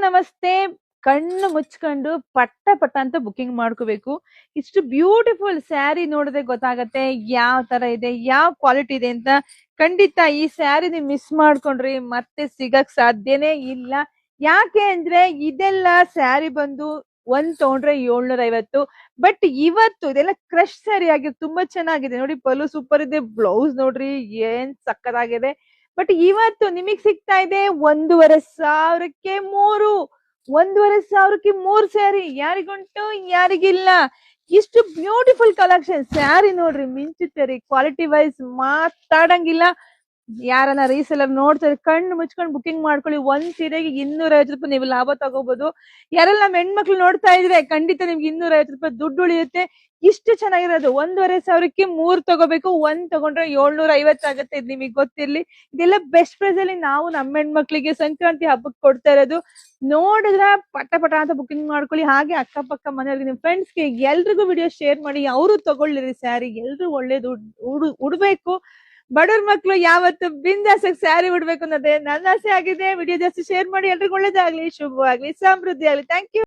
ನಮಸ್ತೆ. ಕಣ್ಣು ಮುಚ್ಕೊಂಡು ಪಟ್ಟ ಪಟ್ಟ ಅಂತ ಬುಕಿಂಗ್ ಮಾಡ್ಕೋಬೇಕು. ಇಷ್ಟು ಬ್ಯೂಟಿಫುಲ್ ಸ್ಯಾರಿ ನೋಡಿದ್ರೆ ಗೊತ್ತಾಗತ್ತೆ ಯಾವ ತರ ಇದೆ, ಯಾವ ಕ್ವಾಲಿಟಿ ಇದೆ ಅಂತ. ಖಂಡಿತ ಈ ಸ್ಯಾರಿ ನೀವು ಮಿಸ್ ಮಾಡ್ಕೊಂಡ್ರಿ ಮತ್ತೆ ಸಿಗಕ್ ಸಾಧ್ಯನೇ ಇಲ್ಲ. ಯಾಕೆ ಅಂದ್ರೆ ಇದೆಲ್ಲ ಸ್ಯಾರಿ ಬಂದು ಒಂದ್ ತಗೊಂಡ್ರೆ 750. ಬಟ್ ಇವತ್ತು ಇದೆಲ್ಲ ಕ್ರಶ್ ಸ್ಯಾರಿ ಆಗಿದೆ, ತುಂಬಾ ಚೆನ್ನಾಗಿದೆ ನೋಡಿ. ಪಲ್ಲು ಸೂಪರ್ ಇದೆ, ಬ್ಲೌಸ್ ನೋಡ್ರಿ ಏನ್ ಸಕ್ಕತ್ತಾಗಿದೆ. ಬಟ್ ಇವತ್ತು ನಿಮಗ್ ಸಿಗ್ತಾ ಇದೆ 1,500ಕ್ಕೆ 3. 1,500ಕ್ಕೆ 3 ಸ್ಯಾರಿ. ಯಾರಿಗುಂಟು ಯಾರಿಗಿಲ್ಲ. ಇಷ್ಟು ಬ್ಯೂಟಿಫುಲ್ ಕಲೆಕ್ಷನ್ ಸ್ಯಾರಿ ನೋಡ್ರಿ, ಮಿಂಚುತ್ತೆ. Quality wise ಮಾತಾಡಂಗಿಲ್ಲ. ಯಾರನ್ನ ರೀಸೆಲ್ಲರ್ ನೋಡ್ತಾರೆ ಕಣ್ಣು ಮುಚ್ಕೊಂಡು ಬುಕಿಂಗ್ ಮಾಡ್ಕೊಳ್ಳಿ. ಒಂದ್ ಸೀರೆಗೆ 250 ರೂಪಾಯಿ ನೀವು ಲಾಭ ತಗೋಬಹುದು. ಯಾರೆಲ್ಲ ನಮ್ಮ ಹೆಣ್ಮಕ್ಳು ನೋಡ್ತಾ ಇದ್ರೆ ಖಂಡಿತ ನಿಮ್ಗೆ 250 ರೂಪಾಯಿ ದುಡ್ಡು ಉಳಿಯುತ್ತೆ. ಇಷ್ಟು ಚೆನ್ನಾಗಿರೋದು 1,500ಕ್ಕೆ 3 ತಗೋಬೇಕು. ಒಂದ್ ತಗೊಂಡ್ರೆ 750 ಆಗುತ್ತೆ. ಇದು ನಿಮಗೆ ಗೊತ್ತಿರ್ಲಿ. ಇದೆಲ್ಲ ಬೆಸ್ಟ್ ಪ್ರೈಸ್ ಅಲ್ಲಿ ನಾವು ನಮ್ಮ ಹೆಣ್ಮಕ್ಳಿಗೆ ಸಂಕ್ರಾಂತಿ ಹಬ್ಬಕ್ಕೆ ಕೊಡ್ತಾ ಇರೋದು. ನೋಡಿದ್ರ ಪಟ ಪಟ ಅಂತ ಬುಕಿಂಗ್ ಮಾಡ್ಕೊಳ್ಳಿ. ಹಾಗೆ ಅಕ್ಕಪಕ್ಕ ಮನೆಯವ್ರಿಗೆ, ನಿಮ್ ಫ್ರೆಂಡ್ಸ್ಗೆ ಎಲ್ರಿಗೂ ವಿಡಿಯೋ ಶೇರ್ ಮಾಡಿ. ಅವರು ತಗೊಳ್ಳಿರಿ ಸ್ಯಾರಿ, ಎಲ್ರು ಒಳ್ಳೇದು ಉಡ್ಬೇಕು. ಬಡವ್ರ ಮಕ್ಳು ಯಾವತ್ತು ಬಿಂದಾಸಕ್ ಸ್ಯಾರಿ ಉಡ್ಬೇಕು ಅನ್ನೋದೇ ನನ್ನ ಆಸೆ ಆಗಿದೆ. ವಿಡಿಯೋ ಜಾಸ್ತಿ ಶೇರ್ ಮಾಡಿ. ಎಲ್ರಿಗೂ ಒಳ್ಳೇದಾಗ್ಲಿ, ಶುಭವಾಗ್ಲಿ, ಸಮೃದ್ಧಿ ಆಗ್ಲಿ. Thank you.